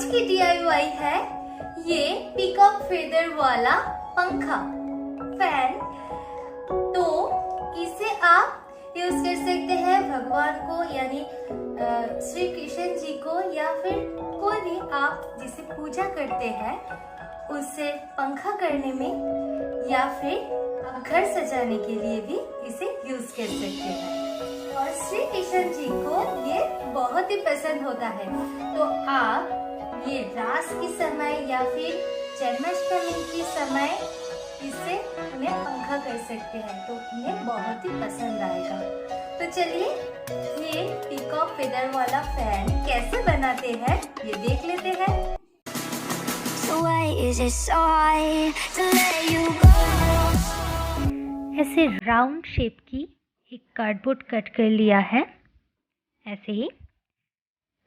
आज की DIY है ये पीकॉक फेदर वाला पंखा फैन। तो इसे आप यूज कर सकते हैं भगवान को यानी श्री कृष्ण जी को, या फिर कोई भी आप जिसे पूजा करते हैं उसे पंखा करने में, या फिर घर सजाने के लिए भी इसे यूज कर सकते हैं। और श्री कृष्ण जी को ये बहुत ही पसंद होता है, तो आप ये रास के समय या फिर जन्माष्टमी के समय इससे उन्हें पंखा कर सकते हैं, तो उन्हें बहुत ही पसंद आएगा। तो चलिए ये पीकॉक फेदर वाला फैन कैसे बनाते हैं ये देख लेते हैं। ऐसे राउंड शेप की एक कार्डबोर्ड कट कर लिया है ऐसे ही।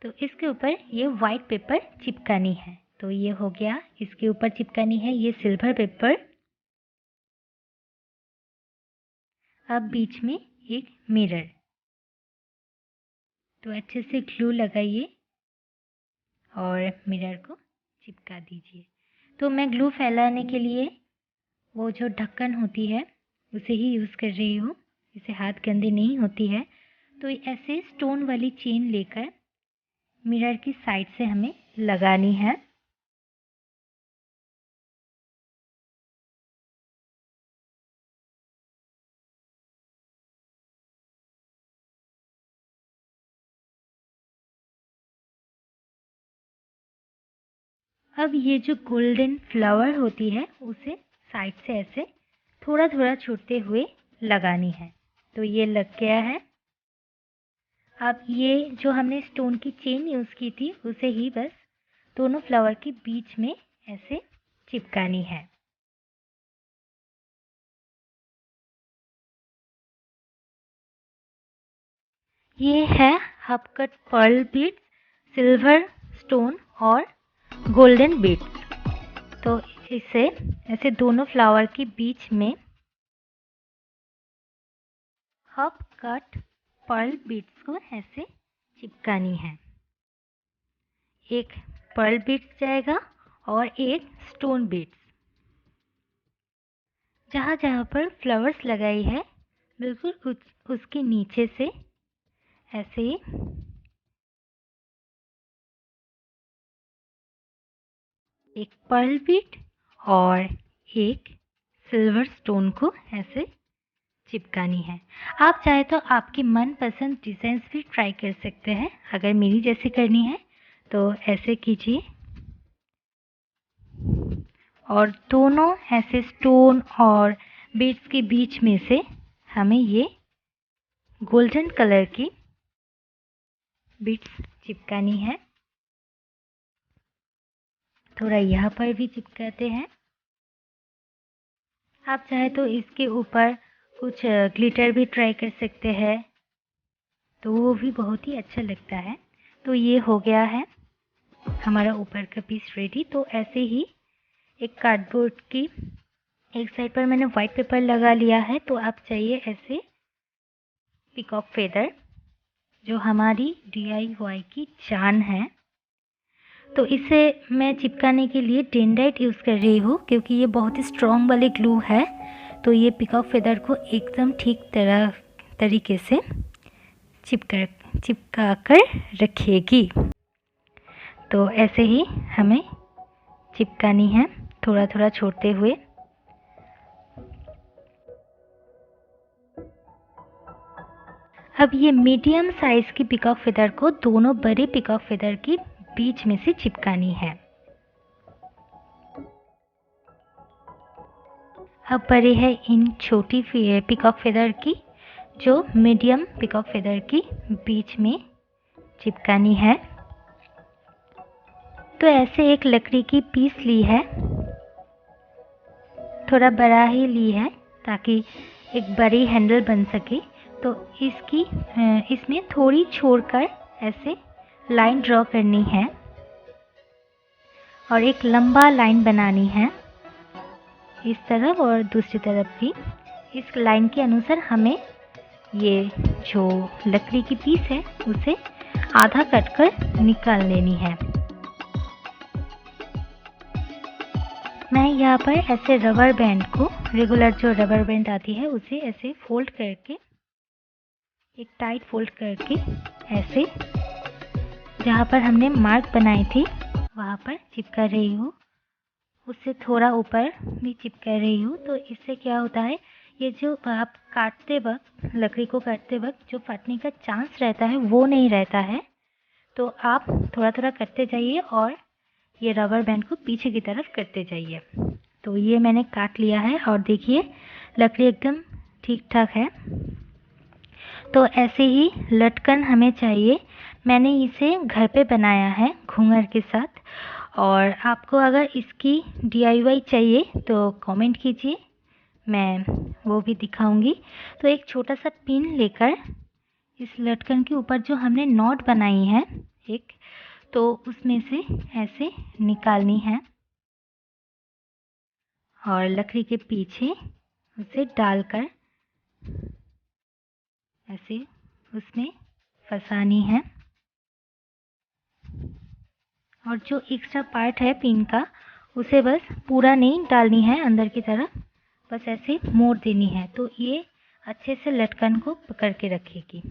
तो इसके ऊपर ये वाइट पेपर चिपकानी है, तो ये हो गया। इसके ऊपर चिपकानी है ये सिल्वर पेपर। अब बीच में एक मिरर, तो अच्छे से ग्लू लगाइए और मिरर को चिपका दीजिए। तो मैं ग्लू फैलाने के लिए वो जो ढक्कन होती है उसे ही यूज़ कर रही हूँ, इससे हाथ गंदे नहीं होती है। तो ऐसे स्टोन वाली चेन लेकर मिरर की साइड से हमें लगानी है। अब ये जो गोल्डन फ्लावर होती है उसे साइड से ऐसे थोड़ा थोड़ा छोड़ते हुए लगानी है। तो ये लग गया है। अब ये जो हमने स्टोन की चेन यूज़ की थी उसे ही बस दोनों फ्लावर के बीच में ऐसे चिपकानी है। ये है half cut Perl beads, silver stone और गोल्डन बीड्स। तो इसे ऐसे दोनों फ्लावर के बीच में हाफ कट पर्ल बीड्स को ऐसे चिपकानी है। एक पर्ल बीड्स जाएगा और एक स्टोन बीड्स। जहाँ जहाँ पर फ्लावर्स लगाई है बिल्कुल उसके नीचे से ऐसे ही एक पर्ल बीड और एक सिल्वर स्टोन को ऐसे चिपकानी है। आप चाहे तो आपकी मनपसंद डिज़ाइंस भी ट्राई कर सकते हैं। अगर मेरी जैसे करनी है तो ऐसे कीजिए और दोनों ऐसे स्टोन और बीड्स के बीच में से हमें ये गोल्डन कलर की बीड्स चिपकानी है। थोड़ा यहाँ पर भी चिपकाते हैं। आप चाहे तो इसके ऊपर कुछ ग्लिटर भी ट्राई कर सकते हैं, तो वो भी बहुत ही अच्छा लगता है। तो ये हो गया है हमारा ऊपर का पीस रेडी। तो ऐसे ही एक कार्डबोर्ड की एक साइड पर मैंने वाइट पेपर लगा लिया है। तो आप चाहिए ऐसे पीकॉक फेदर जो हमारी DIY की जान है। तो इसे मैं चिपकाने के लिए डेंड्राइट यूज़ कर रही हूँ, क्योंकि ये बहुत ही स्ट्रॉन्ग वाली ग्लू है। तो ये पीकॉक फेदर को एकदम ठीक तरीके से चिपका कर रखेगी। तो ऐसे ही हमें चिपकानी है थोड़ा थोड़ा छोड़ते हुए। अब ये मीडियम साइज की पीकॉक फेदर को दोनों बड़े पीकॉक फेदर की बीच में से चिपकानी है। अब बड़े है इन छोटी पीकॉक फेदर की जो मीडियम पीकॉक फेदर की बीच में चिपकानी है। तो ऐसे एक लकड़ी की पीस ली है, थोड़ा बड़ा ही ली है ताकि एक बड़ी हैंडल बन सके। तो इसमें थोड़ी छोड़कर ऐसे लाइन ड्रॉ करनी है और एक लंबा लाइन बनानी है इस तरफ और दूसरी तरफ भी। इस लाइन के अनुसार हमें ये जो लकड़ी की पीस है उसे आधा कट कर निकाल लेनी है। मैं यहाँ पर ऐसे रबर बैंड को, रेगुलर जो रबर बैंड आती है उसे ऐसे फोल्ड करके, एक टाइट फोल्ड करके ऐसे जहाँ पर हमने मार्क बनाई थी वहाँ पर चिपका रही हूँ। उससे थोड़ा ऊपर भी चिपका रही हूँ। तो इससे क्या होता है, ये जो आप काटते वक्त, लकड़ी को काटते वक्त जो फटने का चांस रहता है वो नहीं रहता है। तो आप थोड़ा थोड़ा करते जाइए और ये रबर बैंड को पीछे की तरफ करते जाइए। तो ये मैंने काट लिया है और देखिए लकड़ी एकदम ठीक ठाक है। तो ऐसे ही लटकन हमें चाहिए। मैंने इसे घर पे बनाया है घूंघर के साथ, और आपको अगर इसकी DIY चाहिए तो कमेंट कीजिए, मैं वो भी दिखाऊंगी। तो एक छोटा सा पिन लेकर इस लटकन के ऊपर जो हमने नॉट बनाई है एक, तो उसमें से ऐसे निकालनी है और लकड़ी के पीछे उसे डालकर ऐसे उसमें फंसानी है। और जो एक्स्ट्रा पार्ट है पिन का उसे बस पूरा नहीं डालनी है अंदर की तरफ, बस ऐसे मोड़ देनी है। तो ये अच्छे से लटकन को पकड़ के रखेगी।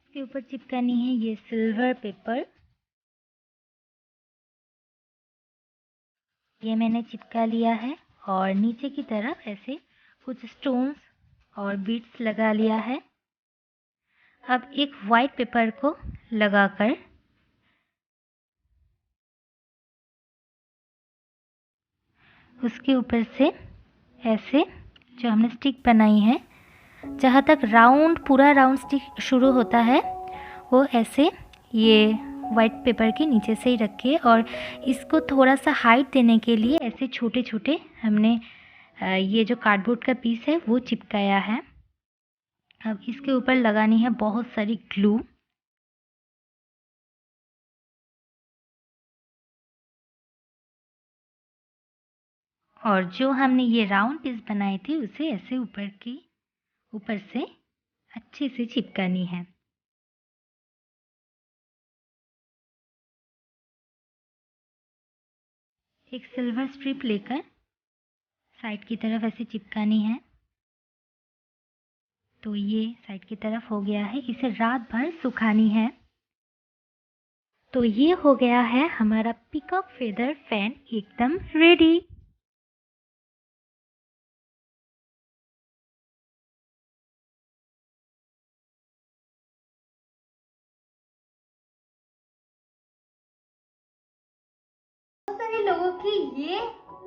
इसके ऊपर चिपकानी है ये सिल्वर पेपर। ये मैंने चिपका लिया है और नीचे की तरफ ऐसे कुछ स्टोन्स और बीड्स लगा लिया है। अब एक वाइट पेपर को लगाकर उसके ऊपर से ऐसे जो हमने स्टिक बनाई है, जहाँ तक राउंड, पूरा राउंड स्टिक शुरू होता है वो ऐसे ये वाइट पेपर के नीचे से ही रखे, और इसको थोड़ा सा हाइट देने के लिए ऐसे छोटे छोटे हमने ये जो कार्डबोर्ड का पीस है वो चिपकाया है। अब इसके ऊपर लगानी है बहुत सारी ग्लू। और जो हमने ये राउंड पीस बनाई थी उसे ऐसे ऊपर से अच्छे से चिपकानी है। एक सिल्वर स्ट्रिप लेकर साइड की तरफ ऐसे चिपकानी है। तो ये साइड की तरफ हो गया है, इसे रात भर सुखानी है। तो ये हो गया है हमारा पीकॉक फेदर फैन एकदम रेडी। बहुत सारे लोगों की ये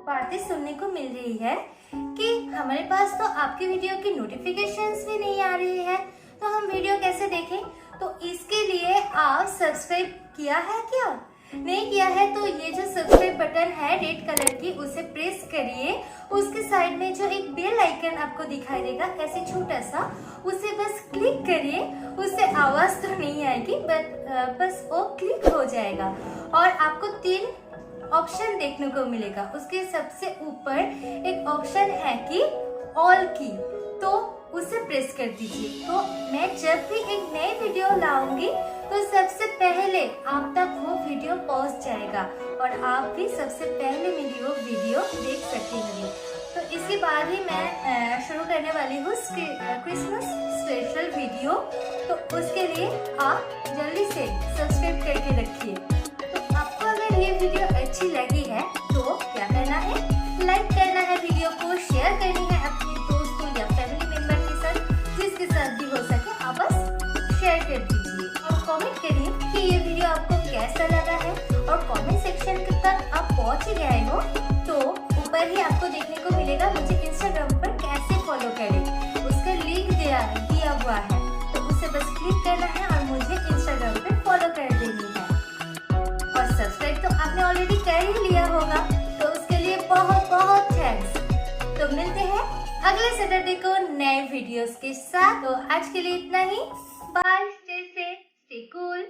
बातें सुनने को मिल रही है कि हमारे पास तो आपकी वीडियो की नोटिफिकेशंस भी नहीं आ रही है, तो हम वीडियो कैसे देखें। तो इसके लिए आप सब्सक्राइब किया है क्या? नहीं किया है तो ये जो सब्सक्राइब बटन है रेड कलर की, उसे प्रेस करिए। उसके साइड में जो एक बेल आइकन आपको दिखाई देगा ऐसे छोटा सा, उसे बस क्लिक करिए। उससे आवाज तो नहीं आएगी बस वो क्लिक हो जाएगा और आपको 3 ऑप्शन देखने को मिलेगा। उसके सबसे ऊपर एक ऑप्शन है कि ऑल की, तो उसे प्रेस कर दीजिए। तो मैं जब भी एक नई वीडियो लाऊंगी तो सबसे पहले आप तक वो वीडियो पहुंच जाएगा और आप भी सबसे पहले मेरी वो वीडियो देख सकेंगे। तो इसके बाद ही मैं शुरू करने वाली हूँ क्रिसमस स्पेशल वीडियो। तो उसके लिए आप जल्दी से सब्सक्राइब करके रखिए। तो आपको अगर ये वीडियो अच्छी लगी है तो क्या करना है, लाइक करना है, वीडियो को शेयर करनी है अपने दोस्तों या फैमिली मेंबर के साथ, जिसके साथ भी हो सके आप बस शेयर कर दीजिए और कमेंट करिए कि ये वीडियो आपको कैसा लगा है। और कमेंट सेक्शन तक आप पहुंच ही गए हो तो ऊपर ही आपको देखने को मिलेगा मुझे इंस्टाग्राम पर कैसे फॉलो करें, उसका लिंक दिया हुआ है। तो उसे बस क्लिक करना है और मुझे इंस्टाग्राम पर फॉलो कर देनी है। और सब्सक्राइब तो आपने ऑलरेडी कर ही लिया होगा, तो उसके लिए बहुत बहुत थैंक्स। तो मिलते हैं अगले सैटरडे को नए वीडियोस के साथ। तो आज के लिए इतना ही। Bye, stay safe, stay cool.